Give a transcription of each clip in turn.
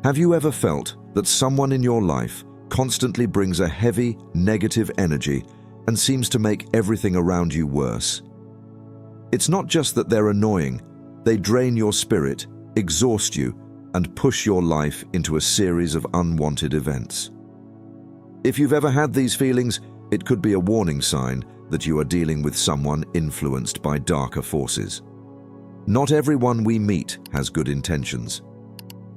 Have you ever felt that someone in your life constantly brings a heavy, negative energy and seems to make everything around you worse? It's not just that they're annoying, they drain your spirit, exhaust you, and push your life into a series of unwanted events. If you've ever had these feelings, it could be a warning sign that you are dealing with someone influenced by darker forces. Not everyone we meet has good intentions.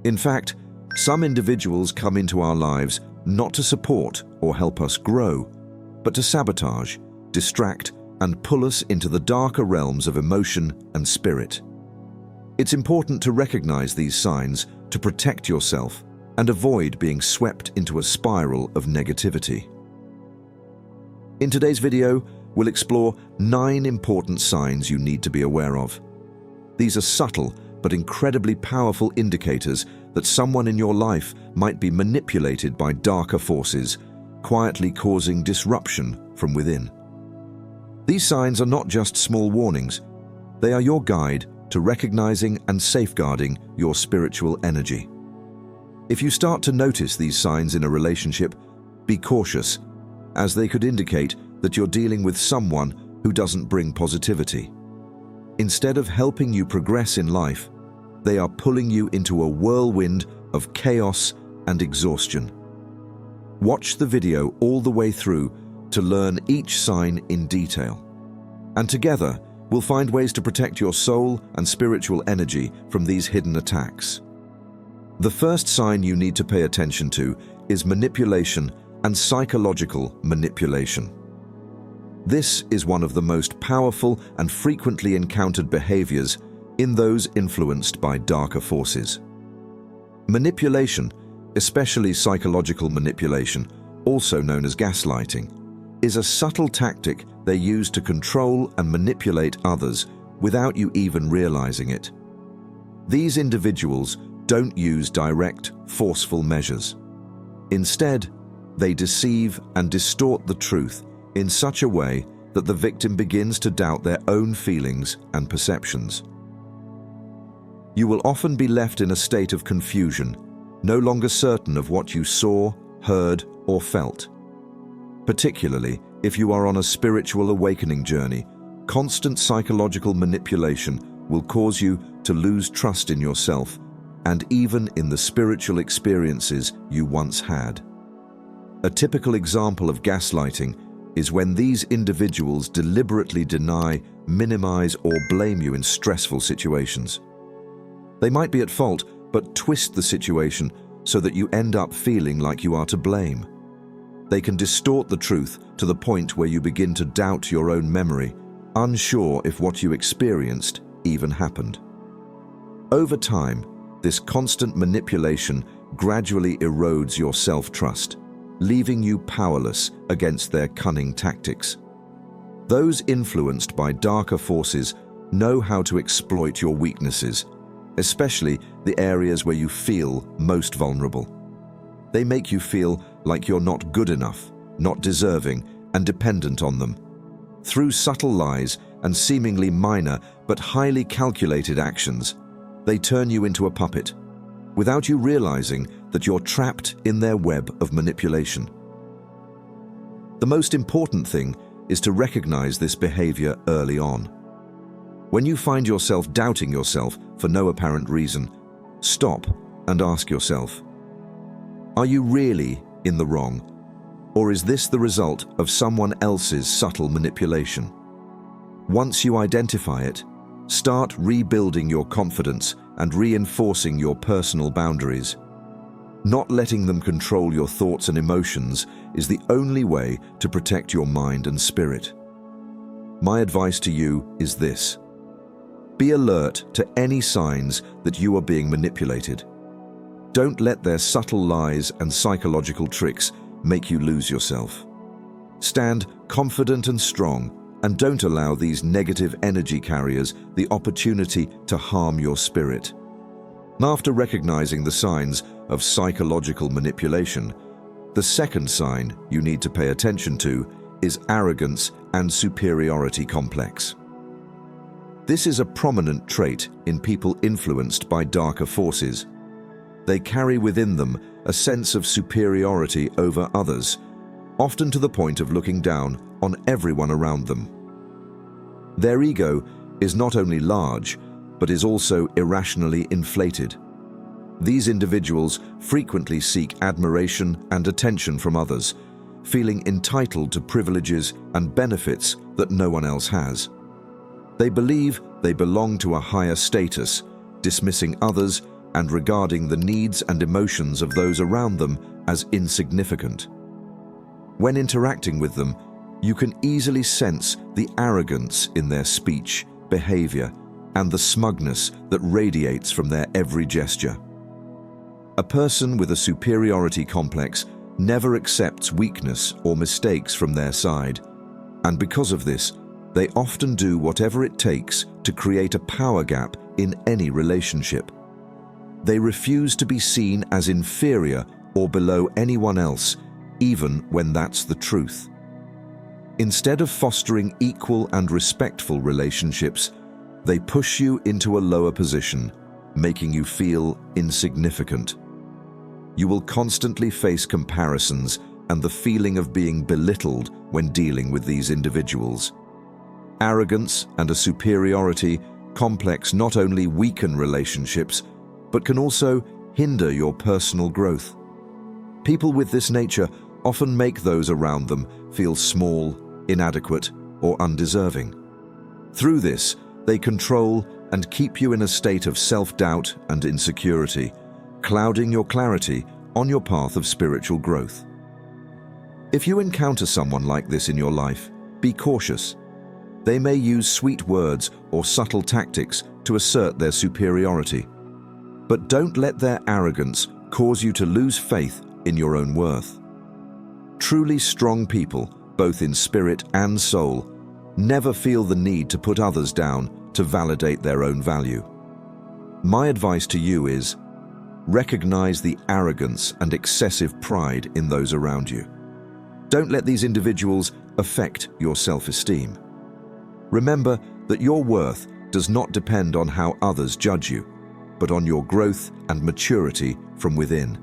In fact, some individuals come into our lives not to support or help us grow, but to sabotage, distract, and pull us into the darker realms of emotion and spirit. It's important to recognize these signs to protect yourself and avoid being swept into a spiral of negativity. In today's video, we'll explore 9 important signs you need to be aware of. These are subtle but incredibly powerful indicators that someone in your life might be manipulated by darker forces, quietly causing disruption from within. These signs are not just small warnings. They are your guide to recognizing and safeguarding your spiritual energy. If you start to notice these signs in a relationship, be cautious, as they could indicate that you're dealing with someone who doesn't bring positivity. Instead of helping you progress in life, they are pulling you into a whirlwind of chaos and exhaustion. Watch the video all the way through to learn each sign in detail. And together, we'll find ways to protect your soul and spiritual energy from these hidden attacks. The first sign you need to pay attention to is manipulation and psychological manipulation. This is one of the most powerful and frequently encountered behaviors in those influenced by darker forces. Manipulation, especially psychological manipulation, also known as gaslighting, is a subtle tactic they use to control and manipulate others without you even realizing it. These individuals don't use direct, forceful measures. Instead, they deceive and distort the truth in such a way that the victim begins to doubt their own feelings and perceptions. You will often be left in a state of confusion, no longer certain of what you saw, heard, or felt. Particularly if you are on a spiritual awakening journey, constant psychological manipulation will cause you to lose trust in yourself and even in the spiritual experiences you once had. A typical example of gaslighting is when these individuals deliberately deny, minimize, or blame you in stressful situations. They might be at fault, but twist the situation so that you end up feeling like you are to blame. They can distort the truth to the point where you begin to doubt your own memory, unsure if what you experienced even happened. Over time, this constant manipulation gradually erodes your self-trust, leaving you powerless against their cunning tactics. Those influenced by darker forces know how to exploit your weaknesses, especially the areas where you feel most vulnerable. They make you feel like you're not good enough, not deserving, and dependent on them. Through subtle lies and seemingly minor but highly calculated actions, they turn you into a puppet, without you realizing that you're trapped in their web of manipulation. The most important thing is to recognize this behavior early on. When you find yourself doubting yourself for no apparent reason, stop and ask yourself, are you really in the wrong? Or is this the result of someone else's subtle manipulation? Once you identify it, start rebuilding your confidence and reinforcing your personal boundaries. Not letting them control your thoughts and emotions is the only way to protect your mind and spirit. My advice to you is this: be alert to any signs that you are being manipulated. Don't let their subtle lies and psychological tricks make you lose yourself. Stand confident and strong, and don't allow these negative energy carriers the opportunity to harm your spirit. After recognizing the signs of psychological manipulation, the second sign you need to pay attention to is arrogance and superiority complex. This is a prominent trait in people influenced by darker forces. they carry within them a sense of superiority over others, often to the point of looking down on everyone around them. Their ego is not only large, but is also irrationally inflated. These individuals frequently seek admiration and attention from others, feeling entitled to privileges and benefits that no one else has. They believe they belong to a higher status, dismissing others and regarding the needs and emotions of those around them as insignificant. When interacting with them, you can easily sense the arrogance in their speech, behavior, and the smugness that radiates from their every gesture. A person with a superiority complex never accepts weakness or mistakes from their side, and because of this, they often do whatever it takes to create a power gap in any relationship. They refuse to be seen as inferior or below anyone else, even when that's the truth. Instead of fostering equal and respectful relationships, they push you into a lower position, making you feel insignificant. You will constantly face comparisons and the feeling of being belittled when dealing with these individuals. Arrogance and a superiority complex not only weaken relationships, but can also hinder your personal growth. People with this nature often make those around them feel small, inadequate, or undeserving. Through this, they control and keep you in a state of self-doubt and insecurity, clouding your clarity on your path of spiritual growth. If you encounter someone like this in your life, be cautious. They may use sweet words or subtle tactics to assert their superiority. But don't let their arrogance cause you to lose faith in your own worth. Truly strong people, both in spirit and soul, never feel the need to put others down to validate their own value. My advice to you is, recognize the arrogance and excessive pride in those around you. Don't let these individuals affect your self-esteem. Remember that your worth does not depend on how others judge you, but on your growth and maturity from within.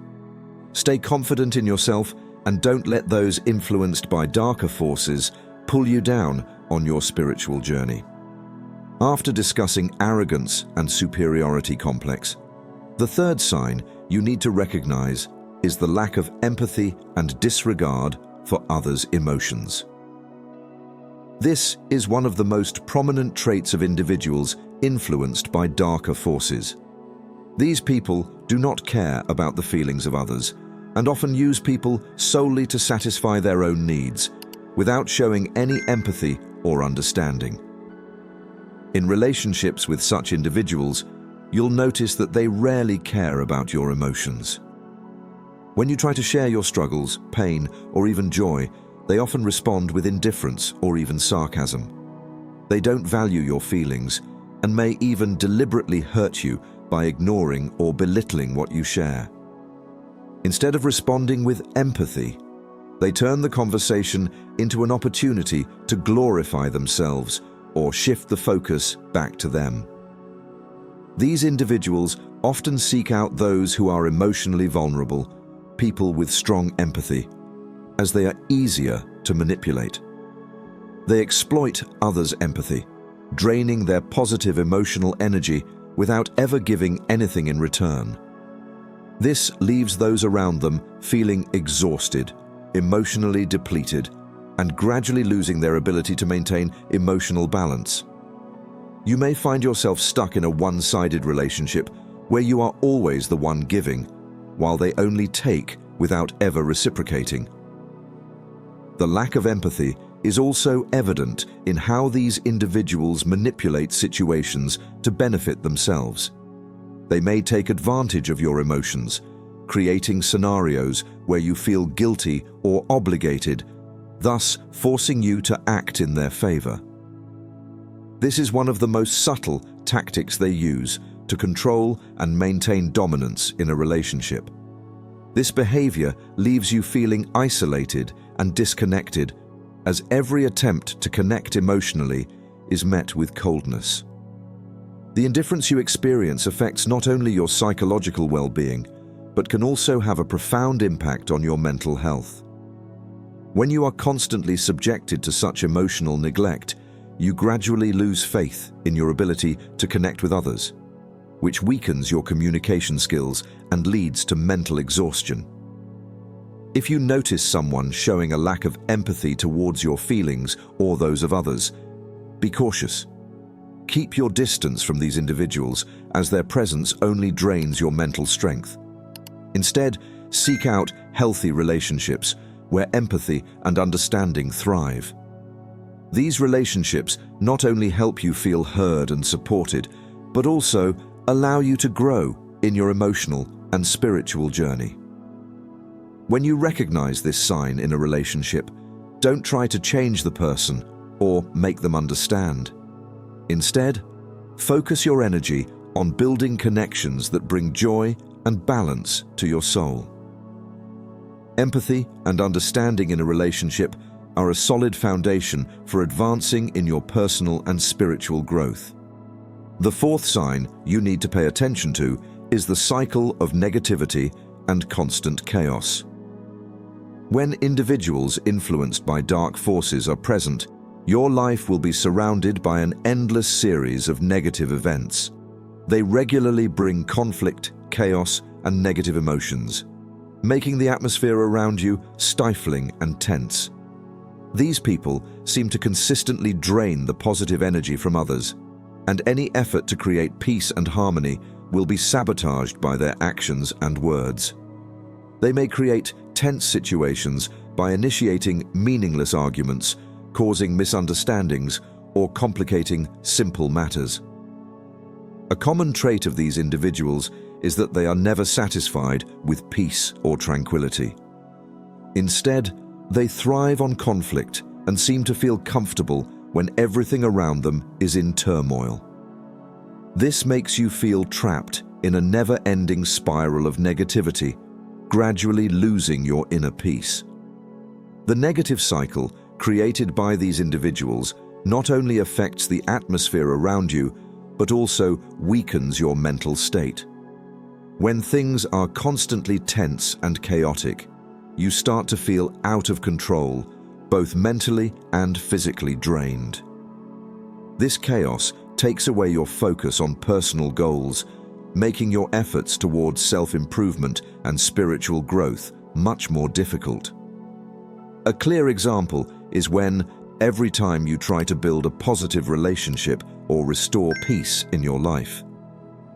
Stay confident in yourself and don't let those influenced by darker forces pull you down on your spiritual journey. After discussing arrogance and superiority complex, the third sign you need to recognize is the lack of empathy and disregard for others' emotions. This is one of the most prominent traits of individuals influenced by darker forces. These people do not care about the feelings of others and often use people solely to satisfy their own needs, without showing any empathy or understanding. In relationships with such individuals, you'll notice that they rarely care about your emotions. When you try to share your struggles, pain, or even joy, they often respond with indifference or even sarcasm. They don't value your feelings and may even deliberately hurt you by ignoring or belittling what you share. Instead of responding with empathy, they turn the conversation into an opportunity to glorify themselves or shift the focus back to them. These individuals often seek out those who are emotionally vulnerable, people with strong empathy, as they are easier to manipulate. They exploit others' empathy, draining their positive emotional energy without ever giving anything in return. This leaves those around them feeling exhausted, emotionally depleted, and gradually losing their ability to maintain emotional balance. You may find yourself stuck in a one-sided relationship where you are always the one giving, while they only take without ever reciprocating. The lack of empathy is also evident in how these individuals manipulate situations to benefit themselves. They may take advantage of your emotions, creating scenarios where you feel guilty or obligated, thus forcing you to act in their favor. This is one of the most subtle tactics they use to control and maintain dominance in a relationship. This behavior leaves you feeling isolated and disconnected, as every attempt to connect emotionally is met with coldness. The indifference you experience affects not only your psychological well-being, but can also have a profound impact on your mental health. When you are constantly subjected to such emotional neglect, you gradually lose faith in your ability to connect with others, which weakens your communication skills and leads to mental exhaustion. If you notice someone showing a lack of empathy towards your feelings or those of others, be cautious. Keep your distance from these individuals, as their presence only drains your mental strength. Instead, seek out healthy relationships where empathy and understanding thrive. These relationships not only help you feel heard and supported, but also allow you to grow in your emotional and spiritual journey. When you recognize this sign in a relationship, don't try to change the person or make them understand. Instead, focus your energy on building connections that bring joy and balance to your soul. Empathy and understanding in a relationship are a solid foundation for advancing in your personal and spiritual growth. The fourth sign you need to pay attention to is the cycle of negativity and constant chaos. When individuals influenced by dark forces are present, your life will be surrounded by an endless series of negative events. They regularly bring conflict, chaos, and negative emotions, making the atmosphere around you stifling and tense. These people seem to consistently drain the positive energy from others, and any effort to create peace and harmony will be sabotaged by their actions and words. They may create tense situations by initiating meaningless arguments, causing misunderstandings, or complicating simple matters. A common trait of these individuals is that they are never satisfied with peace or tranquility. Instead, they thrive on conflict and seem to feel comfortable when everything around them is in turmoil. This makes you feel trapped in a never-ending spiral of negativity, gradually losing your inner peace. The negative cycle created by these individuals not only affects the atmosphere around you, but also weakens your mental state. When things are constantly tense and chaotic, you start to feel out of control, both mentally and physically drained. This chaos takes away your focus on personal goals, making your efforts towards self-improvement and spiritual growth much more difficult. A clear example is when, every time you try to build a positive relationship or restore peace in your life,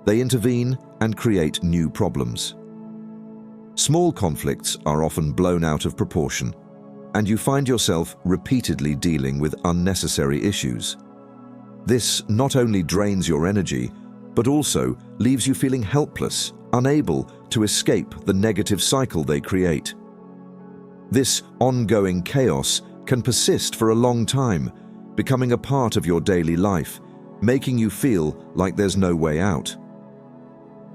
they intervene and create new problems. Small conflicts are often blown out of proportion, and you find yourself repeatedly dealing with unnecessary issues. This not only drains your energy, but also leaves you feeling helpless, unable to escape the negative cycle they create. This ongoing chaos can persist for a long time, becoming a part of your daily life, making you feel like there's no way out.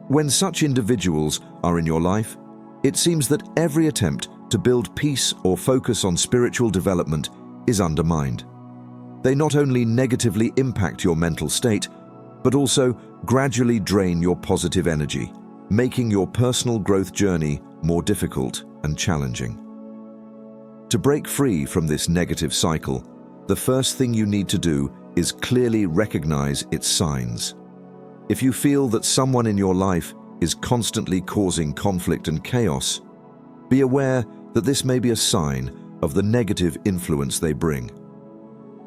When such individuals are in your life, it seems that every attempt to build peace or focus on spiritual development is undermined. They not only negatively impact your mental state, but also gradually drain your positive energy, making your personal growth journey more difficult and challenging. To break free from this negative cycle, the first thing you need to do is clearly recognize its signs. If you feel that someone in your life is constantly causing conflict and chaos, be aware that this may be a sign of the negative influence they bring.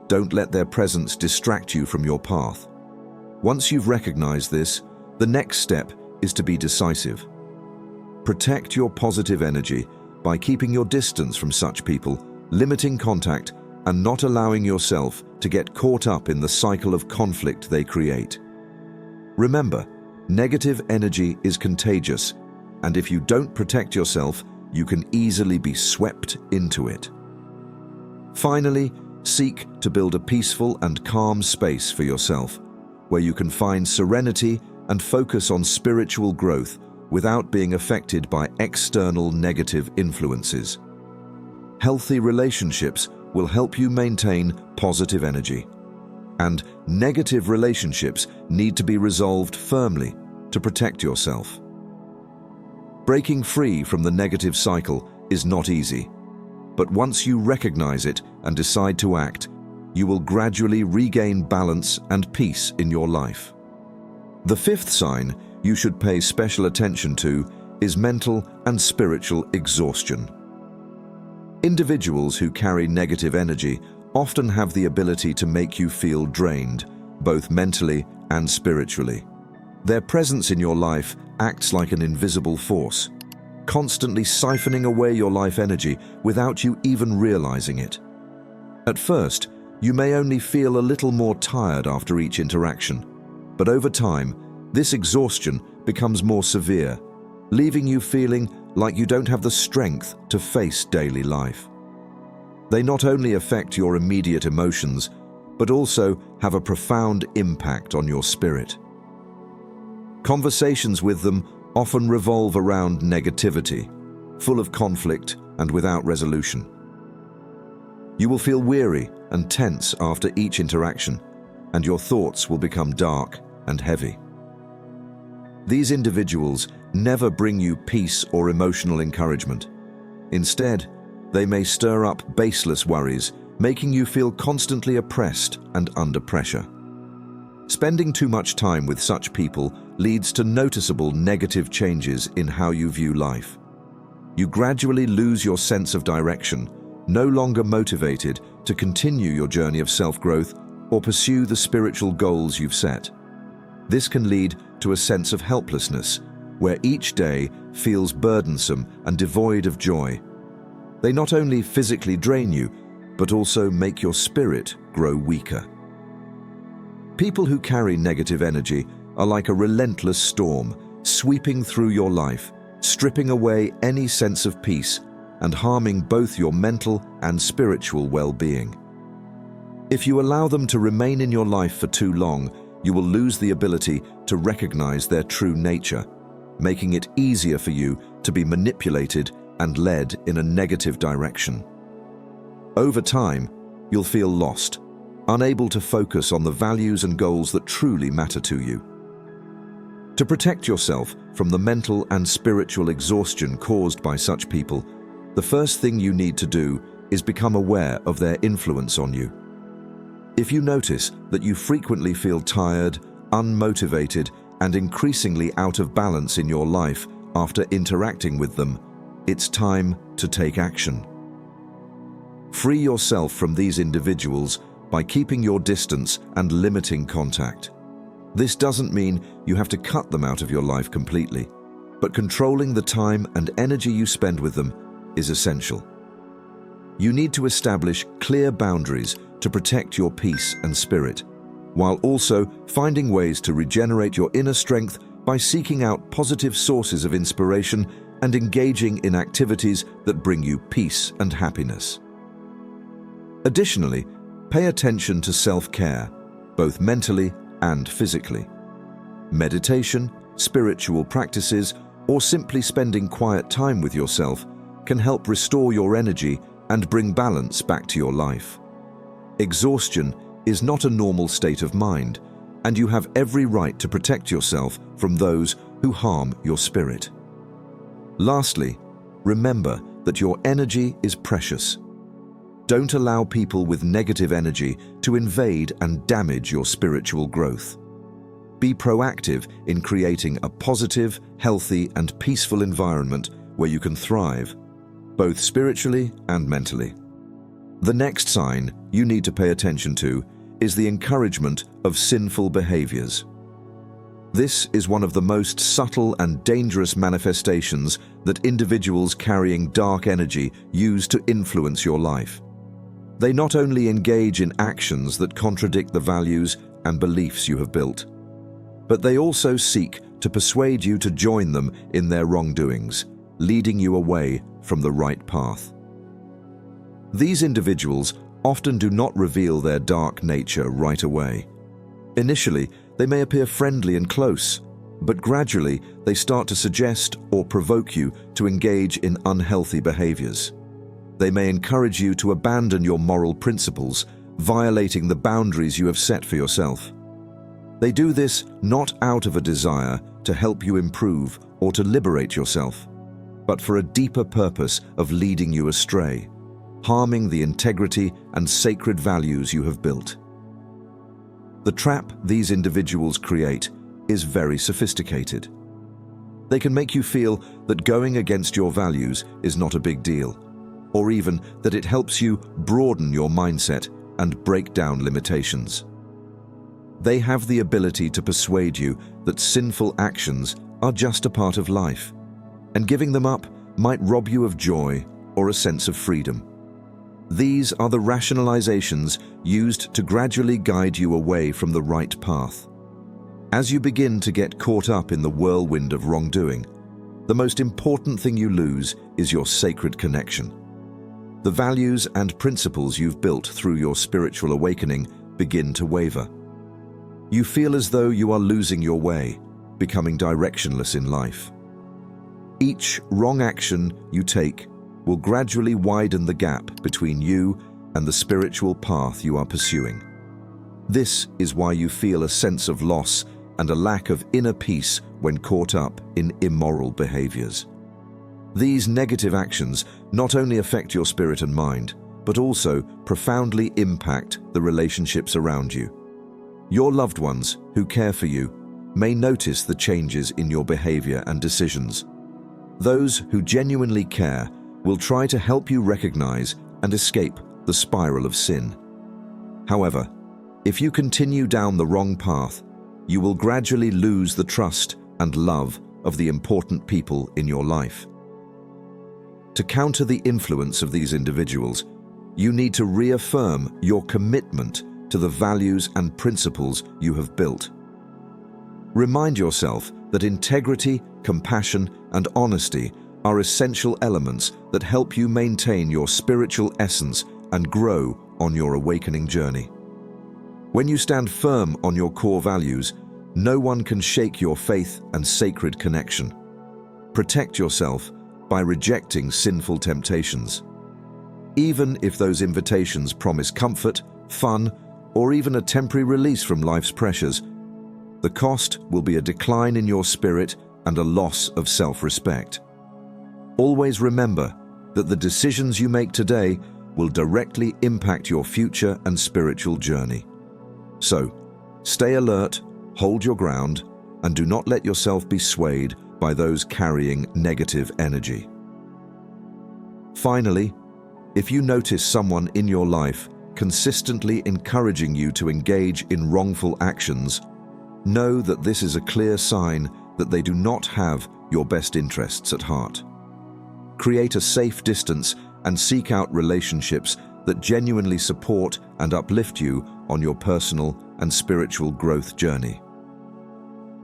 Don't let their presence distract you from your path. Once you've recognized this, the next step is to be decisive. Protect your positive energy by keeping your distance from such people, limiting contact, and not allowing yourself to get caught up in the cycle of conflict they create. Remember, negative energy is contagious, and if you don't protect yourself, you can easily be swept into it. Finally, seek to build a peaceful and calm space for yourself, where you can find serenity and focus on spiritual growth without being affected by external negative influences. Healthy relationships will help you maintain positive energy, and negative relationships need to be resolved firmly to protect yourself. Breaking free from the negative cycle is not easy, but once you recognize it and decide to act, you will gradually regain balance and peace in your life. The fifth sign you should pay special attention to is mental and spiritual exhaustion. Individuals who carry negative energy often have the ability to make you feel drained, both mentally and spiritually. Their presence in your life acts like an invisible force, constantly siphoning away your life energy without you even realizing it. At first, you may only feel a little more tired after each interaction, but over time, this exhaustion becomes more severe, leaving you feeling like you don't have the strength to face daily life. They not only affect your immediate emotions, but also have a profound impact on your spirit. Conversations with them often revolve around negativity, full of conflict and without resolution. You will feel weary and tense after each interaction, and your thoughts will become dark and heavy. These individuals never bring you peace or emotional encouragement. Instead, they may stir up baseless worries, making you feel constantly oppressed and under pressure. Spending too much time with such people leads to noticeable negative changes in how you view life. You gradually lose your sense of direction, no longer motivated to continue your journey of self-growth or pursue the spiritual goals you've set. This can lead to a sense of helplessness, where each day feels burdensome and devoid of joy. They not only physically drain you, but also make your spirit grow weaker. People who carry negative energy are like a relentless storm, sweeping through your life, stripping away any sense of peace and harming both your mental and spiritual well-being. If you allow them to remain in your life for too long, you will lose the ability to recognize their true nature, making it easier for you to be manipulated and led in a negative direction. Over time, you'll feel lost, unable to focus on the values and goals that truly matter to you. To protect yourself from the mental and spiritual exhaustion caused by such people, the first thing you need to do is become aware of their influence on you. If you notice that you frequently feel tired, unmotivated, and increasingly out of balance in your life after interacting with them, it's time to take action. Free yourself from these individuals by keeping your distance and limiting contact. This doesn't mean you have to cut them out of your life completely, but controlling the time and energy you spend with them is essential. You need to establish clear boundaries to protect your peace and spirit, while also finding ways to regenerate your inner strength by seeking out positive sources of inspiration and engaging in activities that bring you peace and happiness. Additionally, pay attention to self-care, both mentally and physically. Meditation, spiritual practices, or simply spending quiet time with yourself can help restore your energy and bring balance back to your life. Exhaustion is not a normal state of mind, and you have every right to protect yourself from those who harm your spirit. Lastly, remember that your energy is precious. Don't allow people with negative energy to invade and damage your spiritual growth. Be proactive in creating a positive, healthy, and peaceful environment where you can thrive, both spiritually and mentally. The next sign you need to pay attention to is the encouragement of sinful behaviors. This is one of the most subtle and dangerous manifestations that individuals carrying dark energy use to influence your life. They not only engage in actions that contradict the values and beliefs you have built, but they also seek to persuade you to join them in their wrongdoings, leading you away from the right path. These individuals often do not reveal their dark nature right away. Initially, they may appear friendly and close, but gradually they start to suggest or provoke you to engage in unhealthy behaviors. They may encourage you to abandon your moral principles, violating the boundaries you have set for yourself. They do this not out of a desire to help you improve or to liberate yourself, but for a deeper purpose of leading you astray, harming the integrity and sacred values you have built. The trap these individuals create is very sophisticated. They can make you feel that going against your values is not a big deal, or even that it helps you broaden your mindset and break down limitations. They have the ability to persuade you that sinful actions are just a part of life, and giving them up might rob you of joy or a sense of freedom. These are the rationalizations used to gradually guide you away from the right path. As you begin to get caught up in the whirlwind of wrongdoing, the most important thing you lose is your sacred connection. The values and principles you've built through your spiritual awakening begin to waver. You feel as though you are losing your way, becoming directionless in life. Each wrong action you take will gradually widen the gap between you and the spiritual path you are pursuing. This is why you feel a sense of loss and a lack of inner peace when caught up in immoral behaviors. These negative actions not only affect your spirit and mind, but also profoundly impact the relationships around you. Your loved ones who care for you may notice the changes in your behavior and decisions. Those who genuinely care will try to help you recognize and escape the spiral of sin. However, if you continue down the wrong path, you will gradually lose the trust and love of the important people in your life. To counter the influence of these individuals, you need to reaffirm your commitment to the values and principles you have built. Remind yourself that integrity, compassion, and honesty are essential elements that help you maintain your spiritual essence and grow on your awakening journey. When you stand firm on your core values, no one can shake your faith and sacred connection. Protect yourself by rejecting sinful temptations. Even if those invitations promise comfort, fun, or even a temporary release from life's pressures, the cost will be a decline in your spirit and a loss of self-respect. Always remember that the decisions you make today will directly impact your future and spiritual journey. So, stay alert, hold your ground, and do not let yourself be swayed by those carrying negative energy. Finally, if you notice someone in your life consistently encouraging you to engage in wrongful actions, know that this is a clear sign that they do not have your best interests at heart. Create a safe distance and seek out relationships that genuinely support and uplift you on your personal and spiritual growth journey.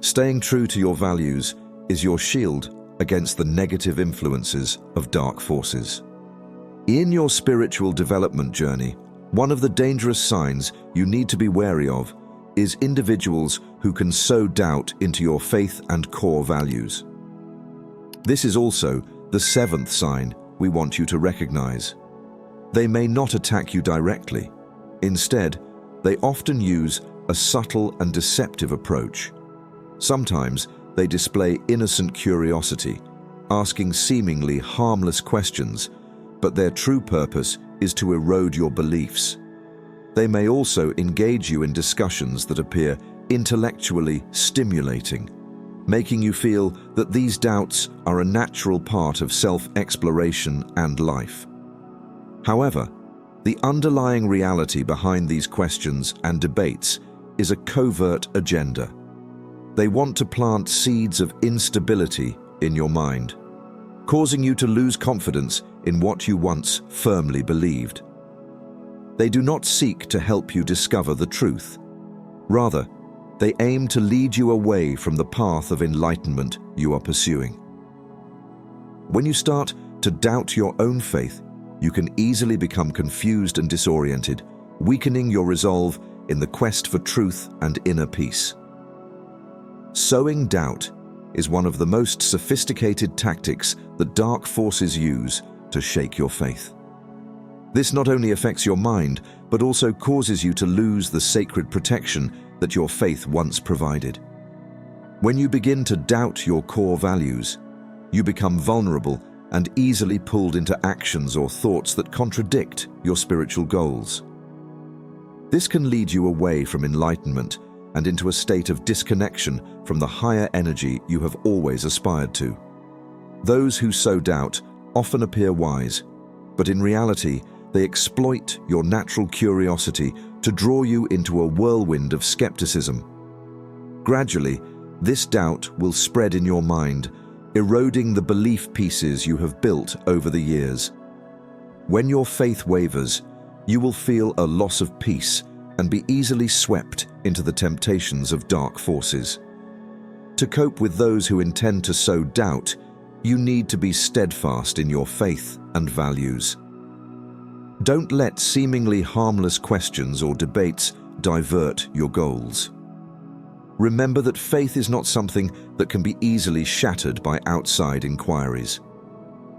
Staying true to your values is your shield against the negative influences of dark forces. In your spiritual development journey, one of the dangerous signs you need to be wary of is individuals who can sow doubt into your faith and core values. This is also the seventh sign we want you to recognize. They may not attack you directly. Instead, they often use a subtle and deceptive approach. Sometimes they display innocent curiosity, asking seemingly harmless questions, but their true purpose is to erode your beliefs. They may also engage you in discussions that appear intellectually stimulating, making you feel that these doubts are a natural part of self-exploration and life. However, the underlying reality behind these questions and debates is a covert agenda. They want to plant seeds of instability in your mind, causing you to lose confidence in what you once firmly believed. They do not seek to help you discover the truth. Rather, they aim to lead you away from the path of enlightenment you are pursuing. When you start to doubt your own faith, you can easily become confused and disoriented, weakening your resolve in the quest for truth and inner peace. Sowing doubt is one of the most sophisticated tactics that dark forces use to shake your faith. This not only affects your mind, but also causes you to lose the sacred protection that your faith once provided. When you begin to doubt your core values, you become vulnerable and easily pulled into actions or thoughts that contradict your spiritual goals. This can lead you away from enlightenment and into a state of disconnection from the higher energy you have always aspired to. Those who sow doubt often appear wise, but in reality, they exploit your natural curiosity to draw you into a whirlwind of skepticism. Gradually, this doubt will spread in your mind, eroding the belief pieces you have built over the years. When your faith wavers, you will feel a loss of peace and be easily swept into the temptations of dark forces. To cope with those who intend to sow doubt, you need to be steadfast in your faith and values. Don't let seemingly harmless questions or debates divert your goals. Remember that faith is not something that can be easily shattered by outside inquiries.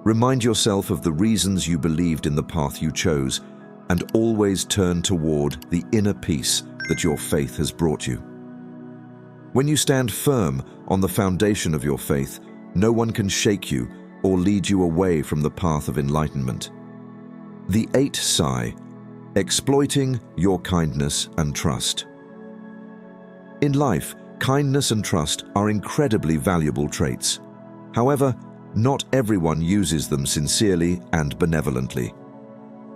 Remind yourself of the reasons you believed in the path you chose, and always turn toward the inner peace that your faith has brought you. When you stand firm on the foundation of your faith, no one can shake you or lead you away from the path of enlightenment. The 8 Psi, exploiting your kindness and trust. In life, kindness and trust are incredibly valuable traits. However, not everyone uses them sincerely and benevolently.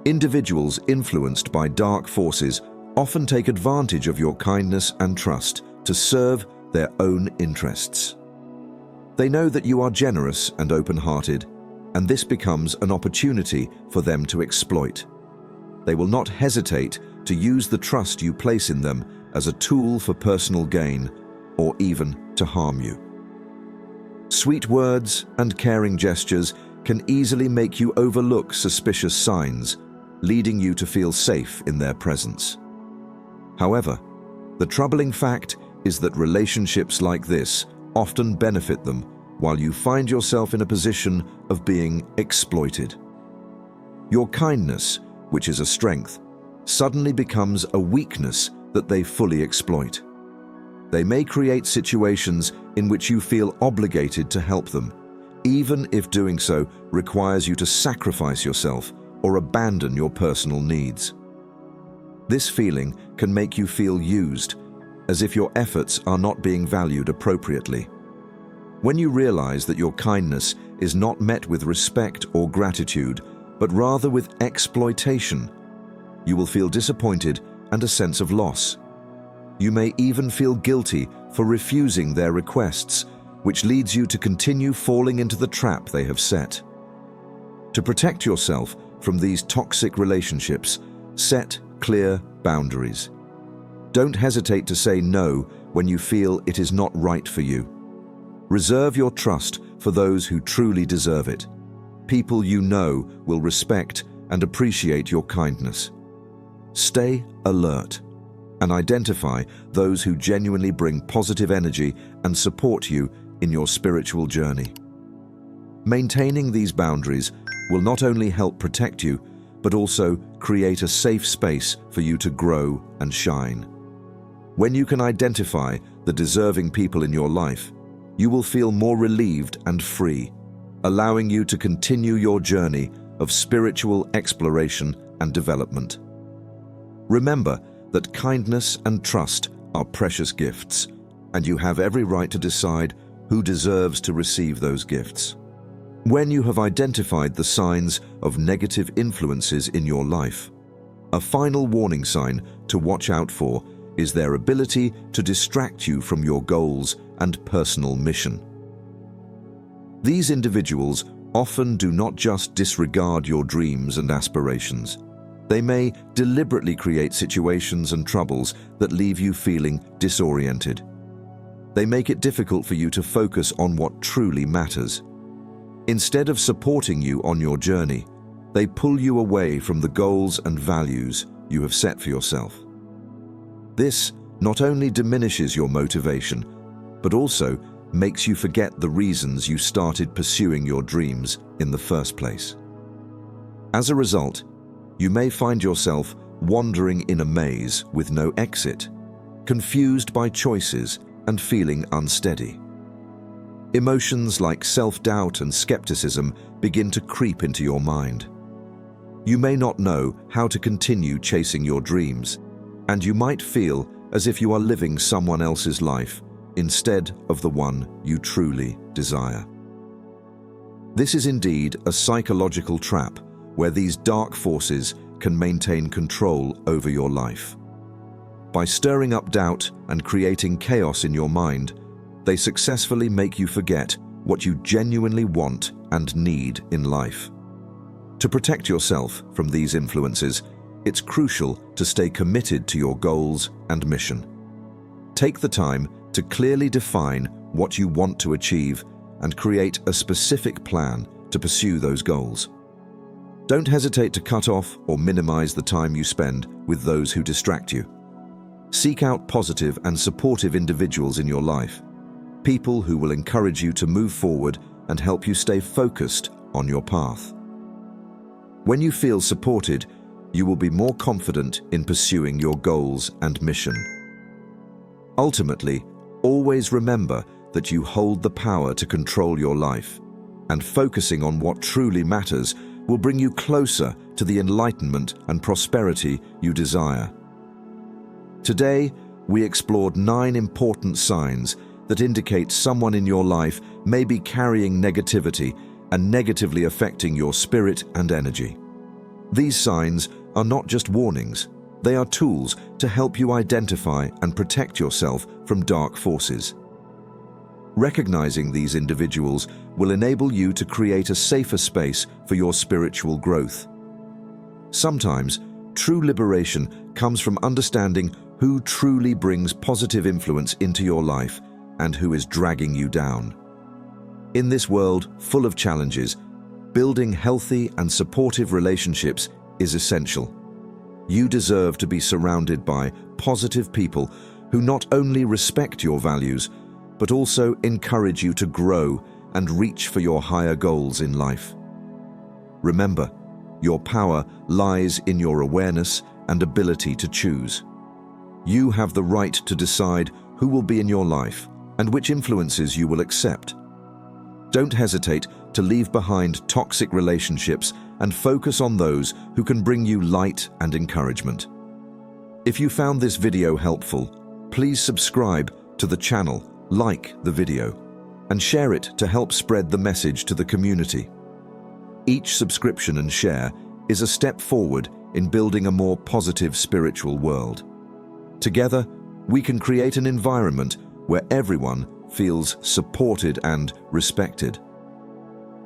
Individuals influenced by dark forces often take advantage of your kindness and trust to serve their own interests. They know that you are generous and open-hearted, and this becomes an opportunity for them to exploit. They will not hesitate to use the trust you place in them as a tool for personal gain or even to harm you. Sweet words and caring gestures can easily make you overlook suspicious signs, leading you to feel safe in their presence. However, the troubling fact is that relationships like this often benefit them while you find yourself in a position of being exploited. Your kindness, which is a strength, suddenly becomes a weakness that they fully exploit. They may create situations in which you feel obligated to help them, even if doing so requires you to sacrifice yourself or abandon your personal needs. This feeling can make you feel used, as if your efforts are not being valued appropriately. When you realize that your kindness is not met with respect or gratitude, but rather with exploitation, you will feel disappointed and a sense of loss. You may even feel guilty for refusing their requests, which leads you to continue falling into the trap they have set. To protect yourself from these toxic relationships, set clear boundaries. Don't hesitate to say no when you feel it is not right for you. Reserve your trust for those who truly deserve it. People you know will respect and appreciate your kindness. Stay alert and identify those who genuinely bring positive energy and support you in your spiritual journey. Maintaining these boundaries will not only help protect you, but also create a safe space for you to grow and shine. When you can identify the deserving people in your life, you will feel more relieved and free, allowing you to continue your journey of spiritual exploration and development. Remember that kindness and trust are precious gifts, and you have every right to decide who deserves to receive those gifts. When you have identified the signs of negative influences in your life, a final warning sign to watch out for is their ability to distract you from your goals and personal mission. These individuals often do not just disregard your dreams and aspirations. They may deliberately create situations and troubles that leave you feeling disoriented. They make it difficult for you to focus on what truly matters. Instead of supporting you on your journey, they pull you away from the goals and values you have set for yourself. This not only diminishes your motivation, but also makes you forget the reasons you started pursuing your dreams in the first place. As a result, you may find yourself wandering in a maze with no exit, confused by choices and feeling unsteady. Emotions like self-doubt and skepticism begin to creep into your mind. You may not know how to continue chasing your dreams, and you might feel as if you are living someone else's life instead of the one you truly desire. This is indeed a psychological trap where these dark forces can maintain control over your life. By stirring up doubt and creating chaos in your mind, they successfully make you forget what you genuinely want and need in life. To protect yourself from these influences, it's crucial to stay committed to your goals and mission. Take the time to clearly define what you want to achieve and create a specific plan to pursue those goals. Don't hesitate to cut off or minimize the time you spend with those who distract you. Seek out positive and supportive individuals in your life, people who will encourage you to move forward and help you stay focused on your path. When you feel supported, you will be more confident in pursuing your goals and mission. Ultimately, always remember that you hold the power to control your life, and focusing on what truly matters will bring you closer to the enlightenment and prosperity you desire. Today, we explored 9 important signs that indicate someone in your life may be carrying negativity and negatively affecting your spirit and energy. These signs are not just warnings, they are tools to help you identify and protect yourself from dark forces. Recognizing these individuals will enable you to create a safer space for your spiritual growth. Sometimes, true liberation comes from understanding who truly brings positive influence into your life and who is dragging you down. In this world full of challenges, building healthy and supportive relationships is essential. You deserve to be surrounded by positive people who not only respect your values, but also encourage you to grow and reach for your higher goals in life. Remember, your power lies in your awareness and ability to choose. You have the right to decide who will be in your life and which influences you will accept. Don't hesitate to leave behind toxic relationships and focus on those who can bring you light and encouragement. If you found this video helpful, please subscribe to the channel, like the video, and share it to help spread the message to the community. Each subscription and share is a step forward in building a more positive spiritual world. Together, we can create an environment where everyone feels supported and respected.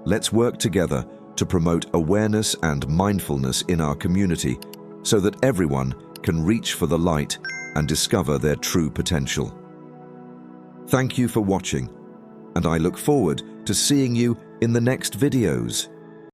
Let's work together to promote awareness and mindfulness in our community so that everyone can reach for the light and discover their true potential. Thank you for watching, and I look forward to seeing you in the next videos.